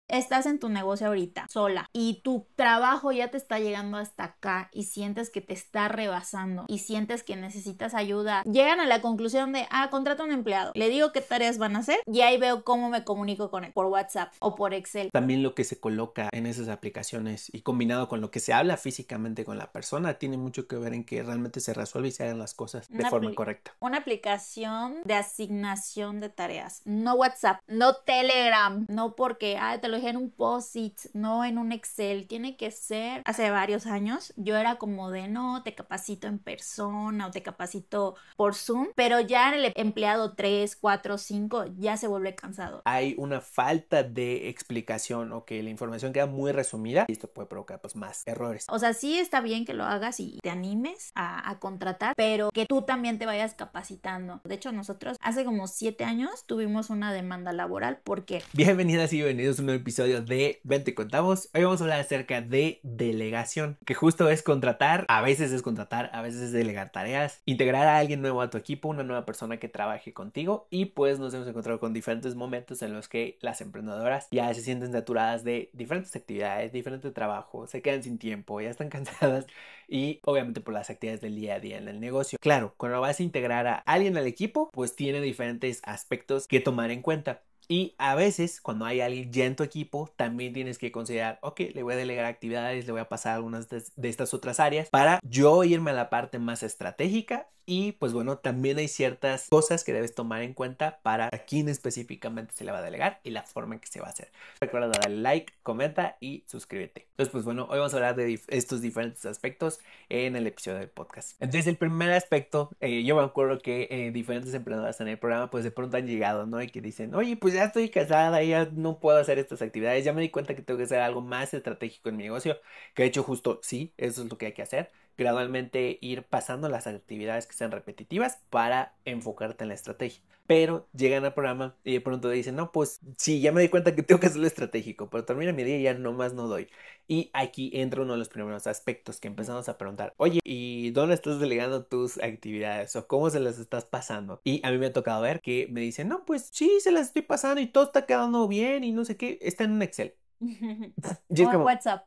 estás en tu negocio ahorita, sola, y tu trabajo ya te está llegando hasta acá y sientes que te está rebasando y sientes que necesitas ayuda, llegan a la conclusión de, contrata a un empleado, le digo qué tareas van a hacer y ahí veo cómo me comunico con él, por WhatsApp o por Excel. También lo que se coloca en esas aplicaciones y combinado con lo que se habla físicamente con la persona tiene mucho que ver en que realmente se resuelve y se hagan las cosas de forma correcta. Una aplicación de asignación de tareas, no WhatsApp, no Telegram, no porque te lo dejé en un post-it, no en un Excel. Tiene que ser, hace varios años yo era como de no, te capacito en persona o te capacito por Zoom, pero ya el empleado 3, 4, 5 ya se vuelve cansado. Hay una falta de explicación o que la información queda muy resumida y esto puede provocar pues más errores. O sea, sí está bien que lo hagas y te animes a contratar, pero que tú también te vayas capacitando. De hecho, nosotros hace como 7 años tuvimos una demanda laboral porque... Bienvenidas y bienvenidos a un nuevo episodio de Ven Te Contamos. Hoy vamos a hablar acerca de delegación, que justo es contratar, a veces es delegar tareas, integrar a alguien nuevo a tu equipo, una nueva persona que trabaje contigo, y pues nos hemos encontrado con diferentes momentos en los que las emprendedoras ya se sienten saturadas de diferentes actividades, diferentes trabajos, se quedan sin tiempo, ya están cansadas y obviamente por las actividades del día a día en el negocio. Claro, cuando vas a integrar a alguien al equipo, pues tiene diferentes aspectos que tomar en cuenta. Y a veces, cuando hay alguien ya en tu equipo, también tienes que considerar, ok, le voy a delegar actividades, le voy a pasar algunas de estas otras áreas para yo irme a la parte más estratégica. Y pues bueno, también hay ciertas cosas que debes tomar en cuenta para a quién específicamente se le va a delegar y la forma en que se va a hacer. Recuerda darle like, comenta y suscríbete. Entonces pues bueno, hoy vamos a hablar de estos diferentes aspectos en el episodio del podcast. Entonces el primer aspecto, yo me acuerdo que diferentes emprendedoras en el programa pues de pronto han llegado, ¿no? Y que dicen, oye, pues ya estoy casada, ya no puedo hacer estas actividades, ya me di cuenta que tengo que hacer algo más estratégico en mi negocio, que de hecho justo sí, eso es lo que hay que hacer. Gradualmente ir pasando las actividades que sean repetitivas para enfocarte en la estrategia. Pero llegan al programa y de pronto dicen, no, pues sí, ya me di cuenta que tengo que hacerlo estratégico, pero termina mi día y ya nomás no doy. Y aquí entra uno de los primeros aspectos que empezamos a preguntar, oye, ¿y dónde estás delegando tus actividades o cómo se las estás pasando? Y a mí me ha tocado ver que me dicen, no, pues sí, se las estoy pasando y todo está quedando bien y no sé qué, está en un Excel. Y es O en como, WhatsApp.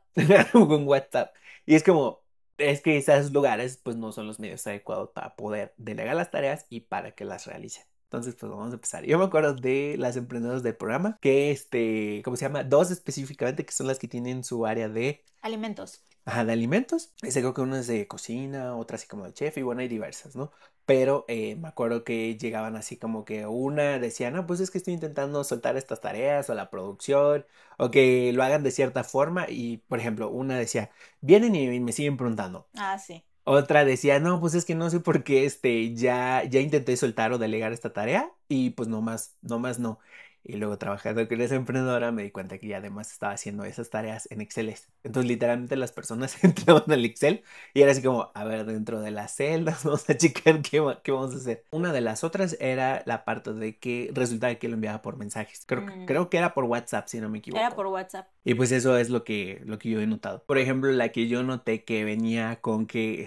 con WhatsApp. Y es como, es que esos lugares pues no son los medios adecuados para poder delegar las tareas y para que las realicen. Entonces, pues vamos a empezar. Yo me acuerdo de las emprendedoras del programa, que ¿cómo se llama? Dos específicamente, que son las que tienen su área de... Alimentos. Ajá, de alimentos. Creo que una es de cocina, otra así como de chef, y bueno, hay diversas, ¿no? Pero me acuerdo que llegaban así como que una decía, no, pues es que estoy intentando soltar estas tareas o la producción, o que lo hagan de cierta forma, y por ejemplo, una decía, vienen y me siguen preguntando. Sí. Otra decía, no, pues es que no sé por qué ya intenté soltar o delegar esta tarea y pues no más no. Y luego trabajando con esa emprendedora me di cuenta que ya además estaba haciendo esas tareas en Excel. Entonces literalmente las personas entraban al Excel y era así como, a ver, dentro de las celdas vamos a checar qué vamos a hacer. Una de las otras era la parte de que resultaba que lo enviaba por mensajes. Creo que era por WhatsApp, si no me equivoco. Era por WhatsApp. Y pues eso es lo que yo he notado. Por ejemplo, la que yo noté que venía con que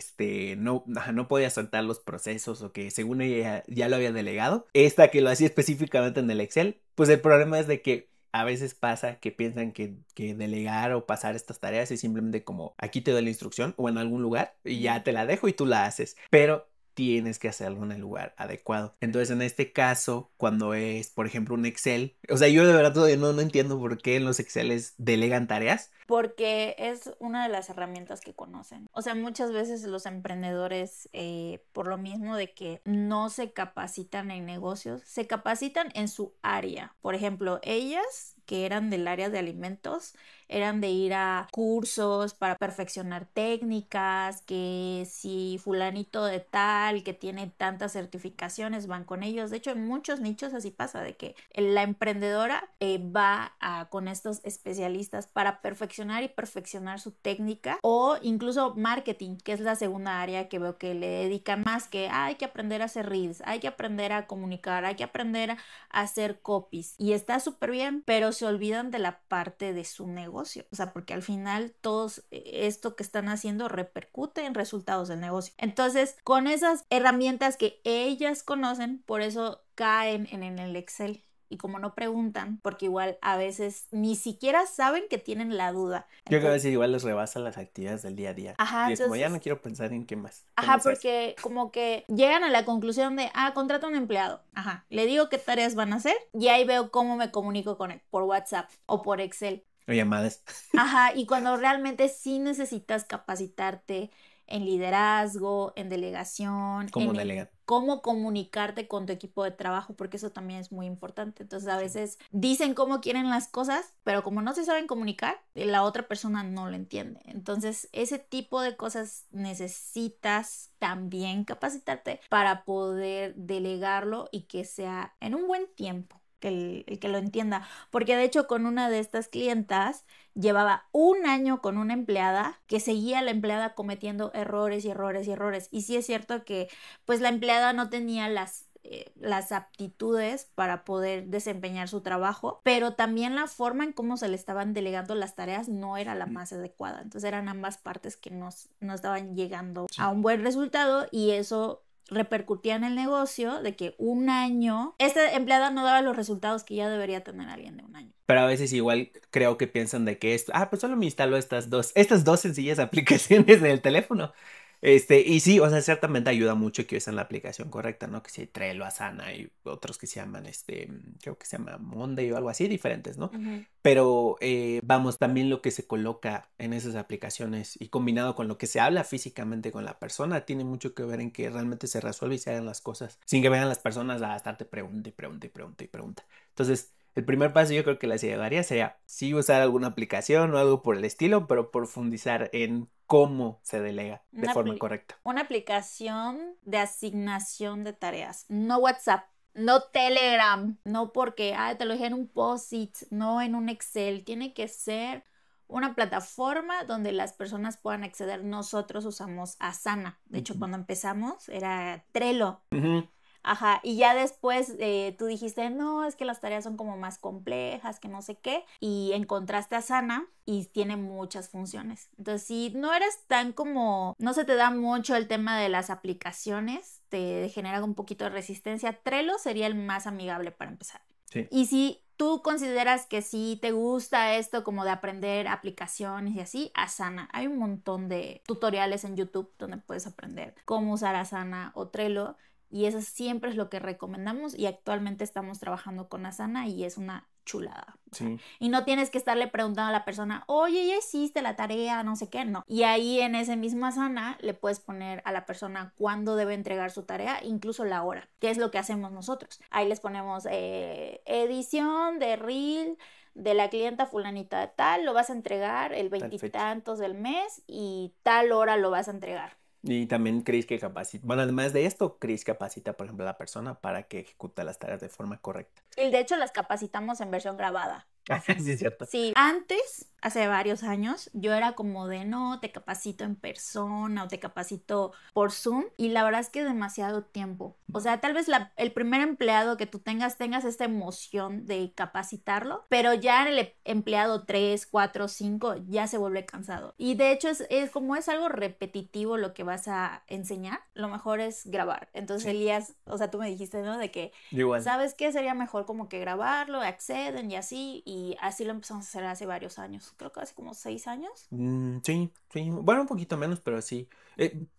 no podía soltar los procesos o que según ella ya lo había delegado. Esta que lo hacía específicamente en el Excel, pues el problema es de que a veces pasa que piensan que delegar o pasar estas tareas es simplemente como aquí te doy la instrucción o en algún lugar y ya te la dejo y tú la haces. Pero tienes que hacerlo en el lugar adecuado. Entonces, en este caso, cuando es, por ejemplo, un Excel, o sea, yo de verdad todavía no entiendo por qué en los Exceles delegan tareas. Porque es una de las herramientas que conocen. O sea, muchas veces los emprendedores, por lo mismo de que no se capacitan en negocios, se capacitan en su área. Por ejemplo, ellas que eran del área de alimentos, eran de ir a cursos para perfeccionar técnicas, que si fulanito de tal, que tiene tantas certificaciones, van con ellos. De hecho, en muchos nichos así pasa, de que la emprendedora con estos especialistas para perfeccionar su técnica, o incluso marketing, que es la segunda área que veo que le dedican más, que hay que aprender a hacer reels, hay que aprender a comunicar, hay que aprender a hacer copies, y está súper bien, pero se olvidan de la parte de su negocio, o sea, porque al final todo esto que están haciendo repercute en resultados del negocio. Entonces, con esas herramientas que ellas conocen, por eso caen en el Excel. y como no preguntan, porque igual a veces ni siquiera saben que tienen la duda. Yo creo que a Entonces, veces igual les rebasan las actividades del día a día. ajá, Y es como, ya no entonces, quiero pensar en qué ajá, más hacer. porque como que llegan a la conclusión de, contrata a un empleado. Ajá, le digo qué tareas van a hacer y ahí veo cómo me comunico con él, por WhatsApp o por Excel. O llamadas. Ajá, y cuando realmente sí necesitas capacitarte en liderazgo, en delegación, Como delegar. cómo comunicarte con tu equipo de trabajo, porque eso también es muy importante. Entonces, a veces dicen cómo quieren las cosas, pero como no se saben comunicar, la otra persona no lo entiende. Entonces, ese tipo de cosas necesitas también capacitarte para poder delegarlo y que sea en un buen tiempo. El que lo entienda, porque de hecho con una de estas clientas llevaba un año con una empleada que seguía la empleada cometiendo errores y errores y errores. Y sí es cierto que pues la empleada no tenía las aptitudes para poder desempeñar su trabajo, pero también la forma en cómo se le estaban delegando las tareas no era la más adecuada. Entonces eran ambas partes que no estaban llegando a un buen resultado y eso repercutía en el negocio de que un año esta empleada no daba los resultados que ya debería tener alguien de un año. Pero a veces igual creo que piensan de que esto, pues solo me instalo estas dos sencillas aplicaciones en el teléfono. Y sí, o sea, ciertamente ayuda mucho que usen la aplicación correcta, ¿no? Que si Trello, Asana y otros que se llaman, creo que se llama Monday o algo así, diferentes, ¿no? Pero vamos, también lo que se coloca en esas aplicaciones y combinado con lo que se habla físicamente con la persona, tiene mucho que ver en que realmente se resuelve y se hagan las cosas sin que vengan las personas a estarte pregunta y pregunta y pregunta y pregunta. Entonces, el primer paso yo creo que la llevaría sería sí usar alguna aplicación o algo por el estilo, pero profundizar en cómo se delega de forma correcta. Una aplicación de asignación de tareas, no WhatsApp. No Telegram, no porque te lo dejé en un post-it, no en un Excel. Tiene que ser una plataforma donde las personas puedan acceder. Nosotros usamos Asana. De hecho, cuando empezamos era Trello. Ajá, y ya después tú dijiste, no, es que las tareas son como más complejas, que no sé qué, y encontraste Asana y tiene muchas funciones. Entonces, si no eres tan como, no se te da mucho el tema de las aplicaciones, te genera un poquito de resistencia, Trello sería el más amigable para empezar. Sí. Y si tú consideras que sí te gusta esto como de aprender aplicaciones y así, Asana. Hay un montón de tutoriales en YouTube donde puedes aprender cómo usar Asana o Trello. Y eso siempre es lo que recomendamos y actualmente estamos trabajando con Asana y es una chulada. Sí. Y no tienes que estarle preguntando a la persona, oye, ya hiciste la tarea, no sé qué, no. Y ahí en ese mismo Asana le puedes poner a la persona cuándo debe entregar su tarea, incluso la hora, que es lo que hacemos nosotros. Ahí les ponemos edición de reel de la clienta fulanita de tal, lo vas a entregar el veintitantos del mes y tal hora lo vas a entregar. Y también Chris que capacita, bueno, además de esto, Chris capacita, por ejemplo, a la persona para que ejecute las tareas de forma correcta. Y de hecho las capacitamos en versión grabada. Sí, es cierto. Sí, antes, hace varios años, yo era como de no, te capacito en persona o te capacito por Zoom y la verdad es que es demasiado tiempo. O sea, tal vez el primer empleado que tú tengas esta emoción de capacitarlo, pero ya el empleado 3, 4, 5 ya se vuelve cansado. Y de hecho es como es algo repetitivo lo que vas a enseñar, lo mejor es grabar. Entonces Elías, o sea, tú me dijiste, ¿no? De que, igual. ¿sabes qué? Sería mejor como que grabarlo, acceden y así. Y así lo empezamos a hacer hace varios años. Creo que hace como 6 años. Sí. Bueno, un poquito menos, pero sí.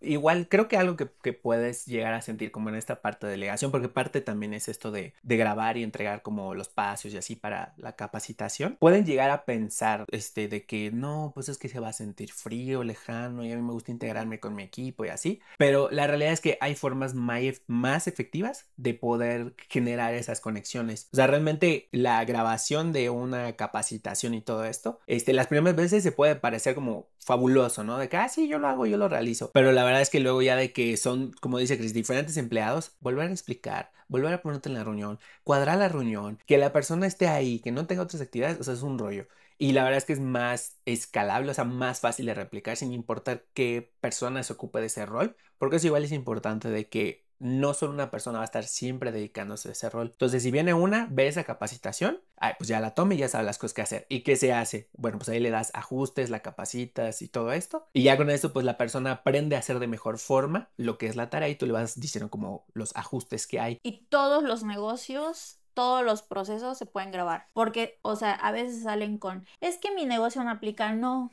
Igual creo que algo que puedes llegar a sentir como en esta parte de delegación, porque parte también es esto de grabar y entregar como los pasos y así para la capacitación. Pueden llegar a pensar de que no, pues es que se va a sentir frío, lejano y a mí me gusta integrarme con mi equipo y así. Pero la realidad es que hay formas más efectivas de poder generar esas conexiones. O sea, realmente la grabación de una capacitación y todo esto, las primeras veces se puede parecer como fabuloso, ¿no? De que, sí, yo lo hago, yo lo realizo. Pero la verdad es que luego ya de que son, como dice Chris, diferentes empleados, volver a explicar, volver a ponerte en la reunión, cuadrar la reunión, que la persona esté ahí, que no tenga otras actividades, o sea, es un rollo. Y la verdad es que es más escalable, o sea, más fácil de replicar sin importar qué persona se ocupe de ese rol, porque eso igual es importante de que no solo una persona va a estar siempre dedicándose a ese rol. Entonces, si viene ve esa capacitación, pues ya la toma y ya sabe las cosas que hacer. ¿Y qué se hace? Bueno, pues ahí le das ajustes, la capacitas y todo esto. Y ya con esto, pues la persona aprende a hacer de mejor forma lo que es la tarea y tú le vas diciendo como los ajustes que hay. Y todos los negocios todos los procesos se pueden grabar. Porque, o sea, a veces salen con, es que mi negocio no aplica. No,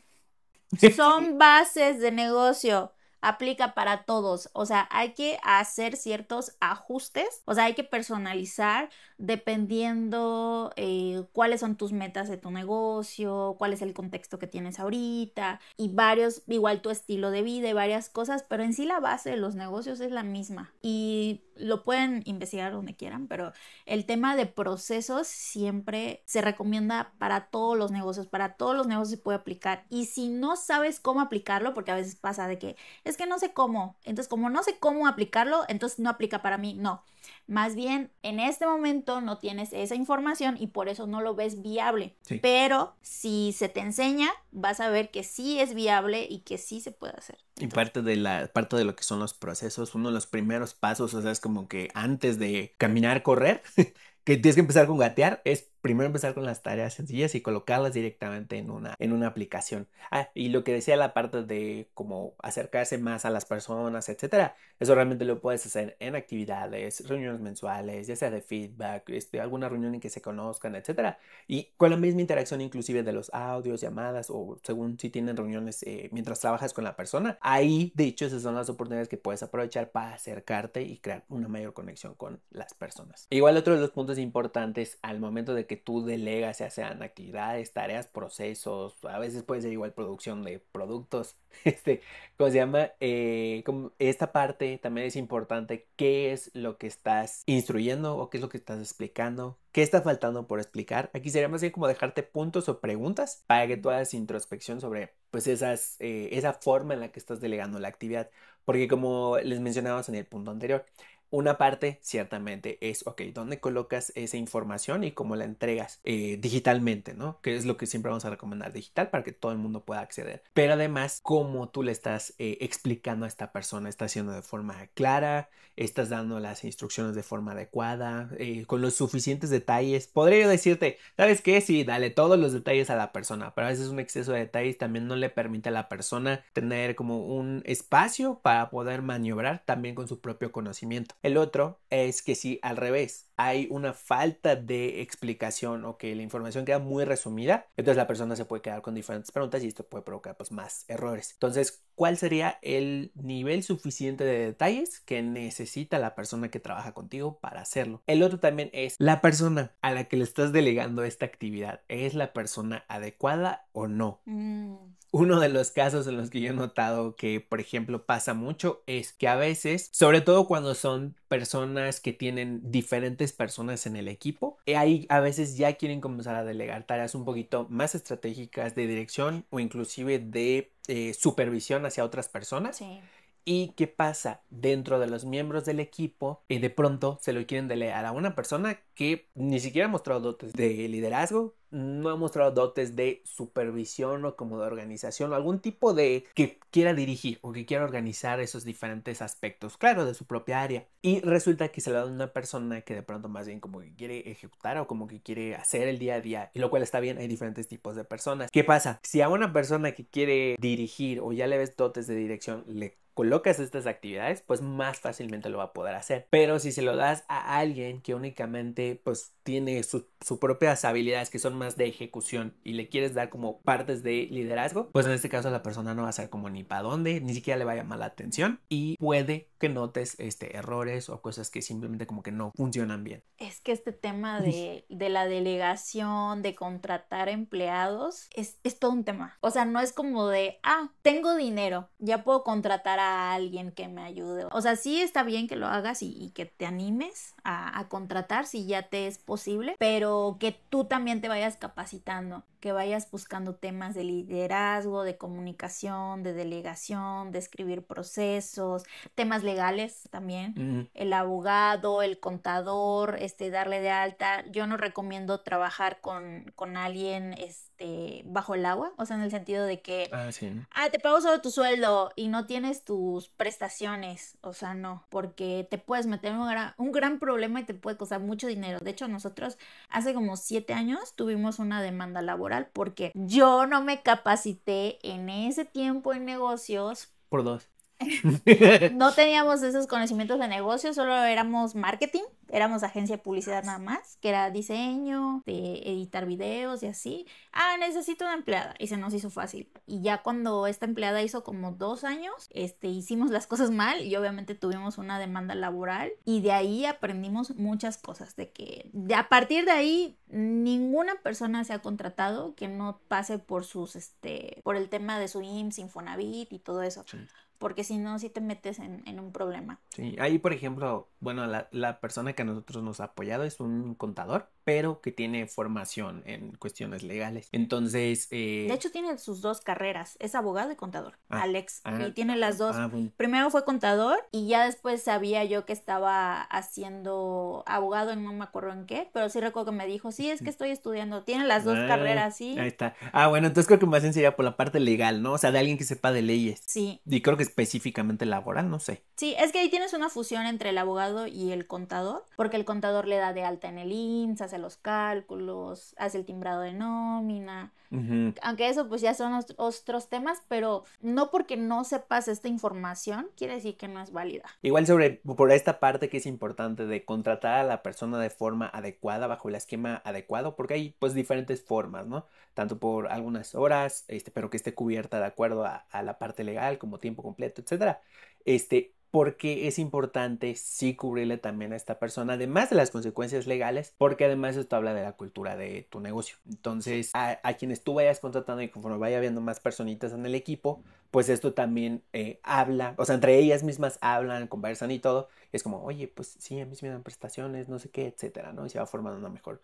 son bases de negocio. Aplica para todos. O sea, hay que hacer ciertos ajustes. O sea, hay que personalizar dependiendo cuáles son tus metas de tu negocio, cuál es el contexto que tienes ahorita y varios, igual tu estilo de vida y varias cosas, pero en sí la base de los negocios es la misma y lo pueden investigar donde quieran, pero el tema de procesos siempre se recomienda para todos los negocios se puede aplicar. Y si no sabes cómo aplicarlo, porque a veces pasa de que es que no sé cómo, entonces como no sé cómo aplicarlo, entonces no aplica para mí. No, más bien en este momento no tienes esa información y por eso no lo ves viable. Sí. Pero si se te enseña, vas a ver que sí es viable y que sí se puede hacer. Y parte de lo que son los procesos, uno de los primeros pasos, o sea, es como que antes de caminar, correr, que tienes que empezar con gatear, es primero empezar con las tareas sencillas y colocarlas directamente en una aplicación. Ah, y lo que decía la parte de como acercarse más a las personas, etcétera, eso realmente lo puedes hacer en actividades, reuniones mensuales, ya sea de feedback, alguna reunión en que se conozcan, etcétera. Y con la misma interacción inclusive de los audios, llamadas o según si tienen reuniones mientras trabajas con la persona. Ahí, de hecho, esas son las oportunidades que puedes aprovechar para acercarte y crear una mayor conexión con las personas. Igual otro de los puntos importantes al momento de que tú delegas, ya sean actividades, tareas, procesos, a veces puede ser igual producción de productos, ¿cómo se llama? Como esta parte también es importante, qué es lo que estás instruyendo o qué es lo que estás explicando, qué está faltando por explicar. Aquí sería más bien como dejarte puntos o preguntas para que tú hagas introspección sobre pues esa forma en la que estás delegando la actividad, porque como les mencionábamos en el punto anterior, una parte ciertamente es, ok, ¿dónde colocas esa información y cómo la entregas digitalmente, ¿no? Que es lo que siempre vamos a recomendar digital para que todo el mundo pueda acceder. Pero además, cómo tú le estás explicando a esta persona, estás haciendo de forma clara, estás dando las instrucciones de forma adecuada, con los suficientes detalles. Podría yo decirte, ¿sabes qué? Sí, dale todos los detalles a la persona, pero a veces un exceso de detalles también no le permite a la persona tener como un espacio para poder maniobrar también con su propio conocimiento. El otro es que si al revés hay una falta de explicación o que la información queda muy resumida, entonces la persona se puede quedar con diferentes preguntas y esto puede provocar pues más errores. Entonces, ¿cuál sería el nivel suficiente de detalles que necesita la persona que trabaja contigo para hacerlo? El otro también es la persona a la que le estás delegando esta actividad. ¿Es la persona adecuada o no? Uno de los casos en los que yo he notado que, por ejemplo, pasa mucho es que a veces, sobre todo cuando son personas que tienen diferentes personas en el equipo, ahí a veces ya quieren comenzar a delegar tareas un poquito más estratégicas de dirección o inclusive de supervisión hacia otras personas. Sí. ¿Y qué pasa? Dentro de los miembros del equipo, de pronto se lo quieren delegar a una persona que ni siquiera ha mostrado dotes de liderazgo, no ha mostrado dotes de supervisión o como de organización o algún tipo de que quiera dirigir o que quiera organizar esos diferentes aspectos, claro, de su propia área. Y resulta que se lo da a una persona que de pronto más bien como que quiere ejecutar o como que quiere hacer el día a día, y lo cual está bien, hay diferentes tipos de personas. ¿Qué pasa? Si a una persona que quiere dirigir o ya le ves dotes de dirección le colocas estas actividades, pues más fácilmente lo va a poder hacer. Pero si se lo das a alguien que únicamente pues tiene sus propias habilidades que son más de ejecución y le quieres dar como partes de liderazgo, pues en este caso la persona no va a saber como ni para dónde, ni siquiera le va a llamar la atención y puede que notes errores o cosas que simplemente como que no funcionan bien. Es que este tema de la delegación, de contratar empleados, es todo un tema. O sea, no es como de, tengo dinero, ya puedo contratar a alguien que me ayude. O sea, sí está bien que lo hagas y que te animes a contratar si ya te es posible, pero que tú también te vayas capacitando, que vayas buscando temas de liderazgo, de comunicación, de delegación, de escribir procesos, temas legales también, el abogado, el contador, darle de alta. Yo no recomiendo trabajar con alguien bajo el agua, o sea, en el sentido de que sí. te pago solo tu sueldo y no tienes tus prestaciones, o sea, no, porque te puedes meter en un gran problema y te puede costar mucho dinero. De hecho, nosotros hace como 7 años tuvimos una demanda laboral porque yo no me capacité en ese tiempo en negocios. Por dos. No teníamos esos conocimientos de negocio, solo éramos marketing, éramos agencia de publicidad nada más, que era diseño, de editar videos y así. Ah, necesito una empleada y se nos hizo fácil. Y ya cuando esta empleada hizo como 2 años, hicimos las cosas mal y obviamente tuvimos una demanda laboral y de ahí aprendimos muchas cosas, a partir de ahí ninguna persona se ha contratado que no pase por el tema de su IMSS, Infonavit y todo eso. Sí. Porque si no, sí te metes en un problema. Sí, ahí por ejemplo, bueno, la persona que a nosotros nos ha apoyado es un contador, pero que tiene formación en cuestiones legales. Entonces, De hecho, tiene sus 2 carreras. Es abogado y contador, Alex. Y ah, tiene las dos. bueno. Primero fue contador y ya después sabía yo que estaba haciendo abogado en no me acuerdo en qué, pero sí recuerdo que me dijo, sí, es que estoy estudiando. Tiene las dos carreras, sí. Ahí está. Bueno, entonces creo que más bien sería por la parte legal, ¿no? O sea, de alguien que sepa de leyes. Sí. Y creo que específicamente laboral, no sé. Sí, es que ahí tienes una fusión entre el abogado y el contador, porque el contador le da de alta en el IMSS, hace los cálculos, hace el timbrado de nómina. Ujú. Aunque eso pues ya son otros temas, pero no porque no sepas esta información quiere decir que no es válida. Igual por esta parte que es importante de contratar a la persona de forma adecuada, bajo el esquema adecuado, porque hay pues diferentes formas, ¿no? Tanto por algunas horas, pero que esté cubierta de acuerdo a la parte legal, como tiempo completo, etcétera. Porque es importante sí cubrirle también a esta persona, además de las consecuencias legales, porque además esto habla de la cultura de tu negocio. Entonces, a quienes tú vayas contratando y conforme vaya habiendo más personitas en el equipo, pues esto también habla, o sea, entre ellas mismas hablan, conversan y todo. Es como, oye, pues sí, a mí sí me dan prestaciones, no sé qué, etcétera, ¿no? Y se va formando una mejor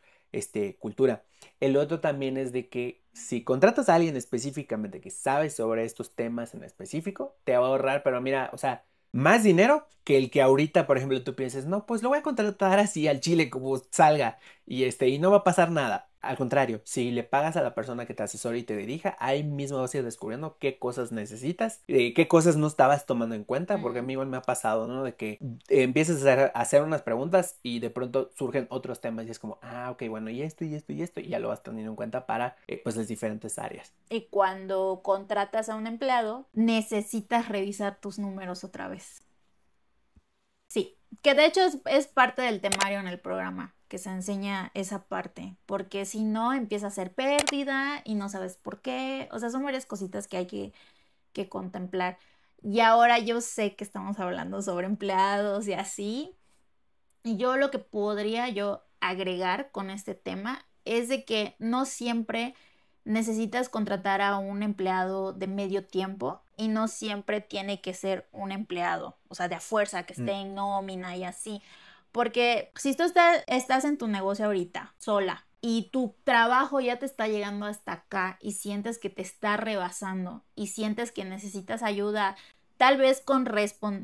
cultura. El otro también es de que si contratas a alguien específicamente que sabe sobre estos temas en específico, te va a ahorrar, pero mira, o sea, más dinero que el que ahorita, por ejemplo, tú pienses, no, pues lo voy a contratar así al chile como salga y no va a pasar nada. Al contrario, si le pagas a la persona que te asesore y te dirija, ahí mismo vas a ir descubriendo qué cosas necesitas, qué cosas no estabas tomando en cuenta, porque a mí igual me ha pasado, ¿no? De que empiezas a hacer unas preguntas y de pronto surgen otros temas y es como, ok, bueno, y esto, y esto, y esto, y ya lo vas teniendo en cuenta para, pues, las diferentes áreas. Y cuando contratas a un empleado, necesitas revisar tus números otra vez. Sí, que de hecho es parte del temario en el programa, que se enseña esa parte, porque si no empieza a ser pérdida y no sabes por qué, o sea, son varias cositas que hay que contemplar. Y ahora yo sé que estamos hablando sobre empleados y así, y yo lo que podría yo agregar con este tema es de que no siempre necesitas contratar a un empleado de medio tiempo y no siempre tiene que ser un empleado, o sea, de a fuerza que esté en nómina y así. Porque si tú estás en tu negocio ahorita, sola, y tu trabajo ya te está llegando hasta acá y sientes que te está rebasando y sientes que necesitas ayuda, tal vez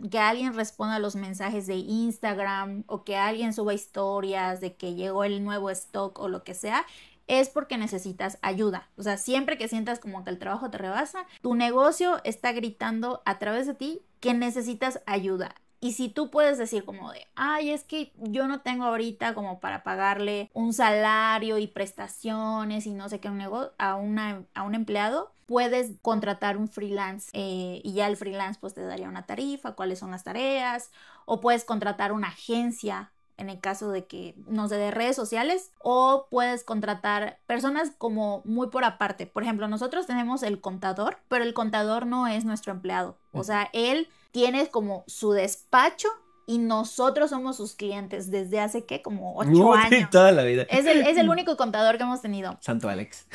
que alguien responda a los mensajes de Instagram o que alguien suba historias de que llegó el nuevo stock o lo que sea, es porque necesitas ayuda. O sea, siempre que sientas como que el trabajo te rebasa, tu negocio está gritando a través de ti que necesitas ayuda. Y si tú puedes decir como de, ay, es que yo no tengo ahorita como para pagarle un salario y prestaciones y no sé qué a un empleado, puedes contratar un freelance y ya el freelance pues te daría una tarifa, cuáles son las tareas, o puedes contratar una agencia en el caso de que, no sé, de redes sociales, o puedes contratar personas como muy por aparte. Por ejemplo, nosotros tenemos el contador, pero el contador no es nuestro empleado. O sea, él tiene como su despacho y nosotros somos sus clientes desde hace, ¿qué? Como 8 años. Toda la vida. Es el único contador que hemos tenido. Santo Alex.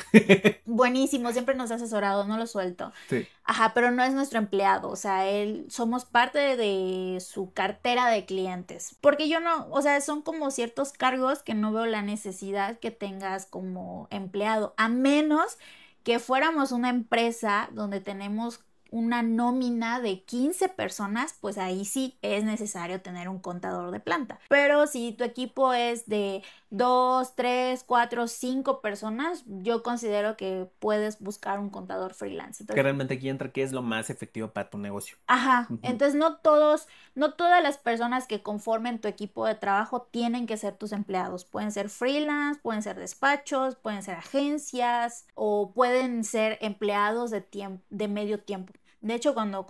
Buenísimo, siempre nos ha asesorado, no lo suelto. Sí. Ajá, pero no es nuestro empleado, o sea, somos parte de su cartera de clientes. Porque yo no, o sea, son como ciertos cargos que no veo la necesidad que tengas como empleado, a menos que fuéramos una empresa donde tenemos una nómina de 15 personas, pues ahí sí es necesario tener un contador de planta. Pero si tu equipo es de 2, 3, 4, 5 personas, yo considero que puedes buscar un contador freelance. Entonces, que realmente aquí entra que es lo más efectivo para tu negocio. Ajá, entonces no todas las personas que conformen tu equipo de trabajo tienen que ser tus empleados. Pueden ser freelance, pueden ser despachos, pueden ser agencias o pueden ser empleados de medio tiempo. De hecho, cuando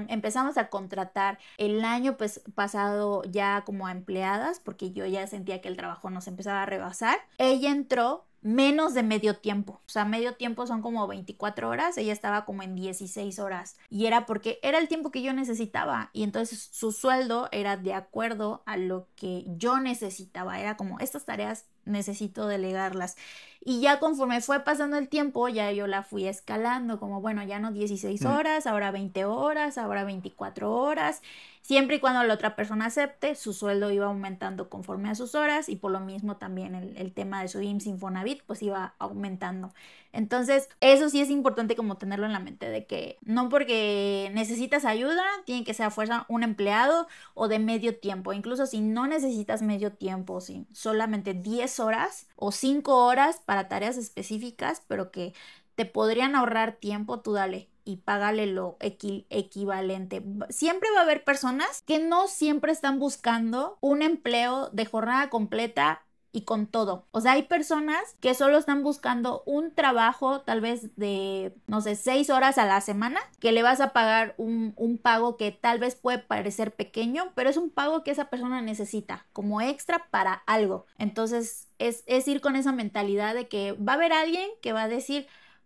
empezamos a contratar el año pues, pasado ya como a empleadas, porque yo ya sentía que el trabajo nos empezaba a rebasar, ella entró menos de medio tiempo. O sea, medio tiempo son como 24 horas, ella estaba como en 16 horas. Y era porque era el tiempo que yo necesitaba. Y entonces su sueldo era de acuerdo a lo que yo necesitaba. Era como, estas tareas necesito delegarlas. Y ya conforme fue pasando el tiempo, ya yo la fui escalando, como bueno, ya no 16 horas, ahora 20 horas, ahora 24 horas. Siempre y cuando la otra persona acepte, su sueldo iba aumentando conforme a sus horas y por lo mismo también el tema de su IMSS Infonavit pues iba aumentando. Entonces, eso sí es importante como tenerlo en la mente de que no porque necesitas ayuda, tiene que ser a fuerza un empleado o de medio tiempo. Incluso si no necesitas medio tiempo, si solamente 10 horas o 5 horas para tareas específicas, pero que te podrían ahorrar tiempo, tú dale y págale lo equivalente. Siempre va a haber personas que no siempre están buscando un empleo de jornada completa y con todo. O sea, hay personas que solo están buscando un trabajo tal vez de, no sé, 6 horas a la semana, que le vas a pagar un pago que tal vez puede parecer pequeño, pero es un pago que esa persona necesita como extra para algo. Entonces, es ir con esa mentalidad de que va a haber alguien que va a decir,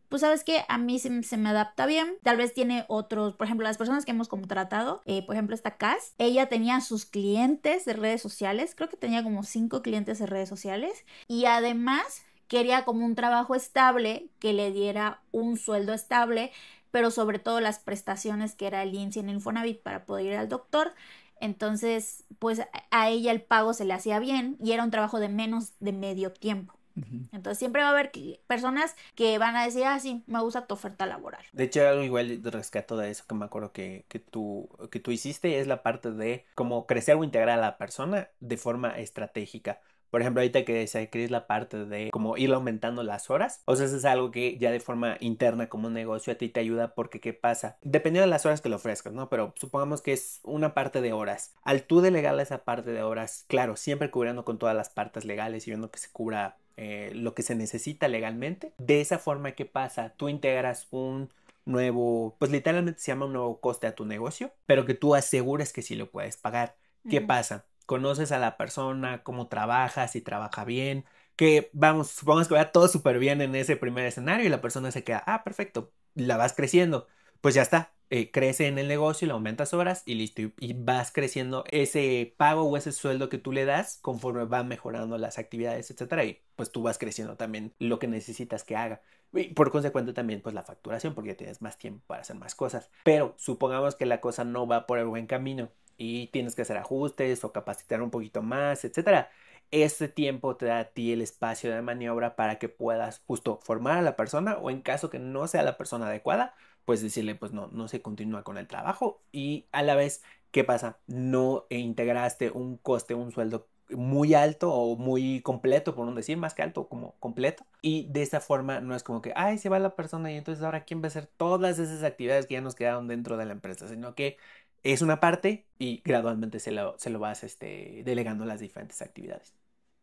pues sabes que a mí se me adapta bien, tal vez tiene otros, por ejemplo, las personas que hemos contratado, por ejemplo, esta Cass, ella tenía sus clientes de redes sociales, creo que tenía como 5 clientes de redes sociales y además quería como un trabajo estable que le diera un sueldo estable, pero sobre todo las prestaciones que era el IMSS y el Infonavit para poder ir al doctor. Entonces, pues a ella el pago se le hacía bien y era un trabajo de menos de medio tiempo. Entonces siempre va a haber personas que van a decir, ah, sí, me gusta tu oferta laboral. De hecho, algo igual rescato de eso que me acuerdo que tú hiciste es la parte de cómo crecer o integrar a la persona de forma estratégica. Por ejemplo, ahorita que decía que es la parte de como ir aumentando las horas. O sea, eso es algo que ya de forma interna como un negocio a ti te ayuda porque ¿qué pasa? Dependiendo de las horas que le ofrezcas, ¿no? Pero supongamos que es una parte de horas. Al tú delegarle esa parte de horas, claro, siempre cubriendo con todas las partes legales y viendo que se cubra lo que se necesita legalmente. De esa forma, ¿qué pasa? Tú integras un nuevo, pues literalmente se llama un nuevo coste a tu negocio, pero que tú asegures que sí lo puedes pagar. ¿Qué pasa? Conoces a la persona, cómo trabaja, si trabaja bien, que vamos, supongamos que va todo súper bien en ese primer escenario y la persona se queda, ah, perfecto, la vas creciendo, pues ya está, crece en el negocio, le aumentas horas y listo, y vas creciendo ese pago o ese sueldo que tú le das conforme van mejorando las actividades, etcétera, y pues tú vas creciendo también lo que necesitas que haga. Y por consecuente también pues la facturación porque ya tienes más tiempo para hacer más cosas. Pero supongamos que la cosa no va por el buen camino y tienes que hacer ajustes o capacitar un poquito más, etcétera. Ese tiempo te da a ti el espacio de maniobra para que puedas justo formar a la persona o en caso que no sea la persona adecuada, pues decirle pues no, no se continúa con el trabajo y a la vez, ¿qué pasa? No integraste un coste, un sueldo muy alto o muy completo, por no decir más que alto, como completo. Y de esta forma no es como que, ay, se va la persona y entonces ahora quién va a hacer todas esas actividades que ya nos quedaron dentro de la empresa, sino que es una parte y gradualmente se lo vas delegando las diferentes actividades.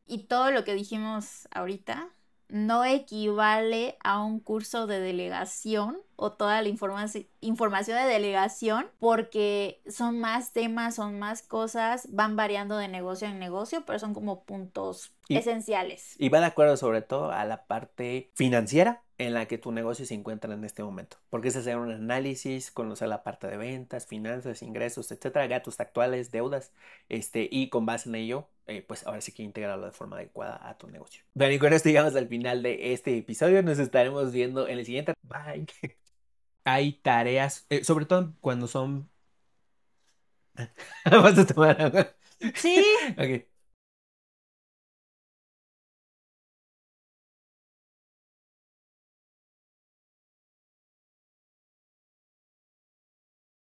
Y todo lo que dijimos ahorita no equivale a un curso de delegación o toda la información de delegación porque son más temas, son más cosas, van variando de negocio en negocio, pero son como puntos esenciales. Y va de acuerdo sobre todo a la parte financiera en la que tu negocio se encuentra en este momento. Porque es hacer un análisis, conocer la parte de ventas, finanzas, ingresos, etcétera, gastos actuales, deudas, y con base en ello, pues ahora sí que integrarlo de forma adecuada a tu negocio. Bueno, y con esto llegamos al final de este episodio. Nos estaremos viendo en el siguiente. Bye. Hay tareas, sobre todo cuando son... ¿Vas a tomar agua? Sí. Ok.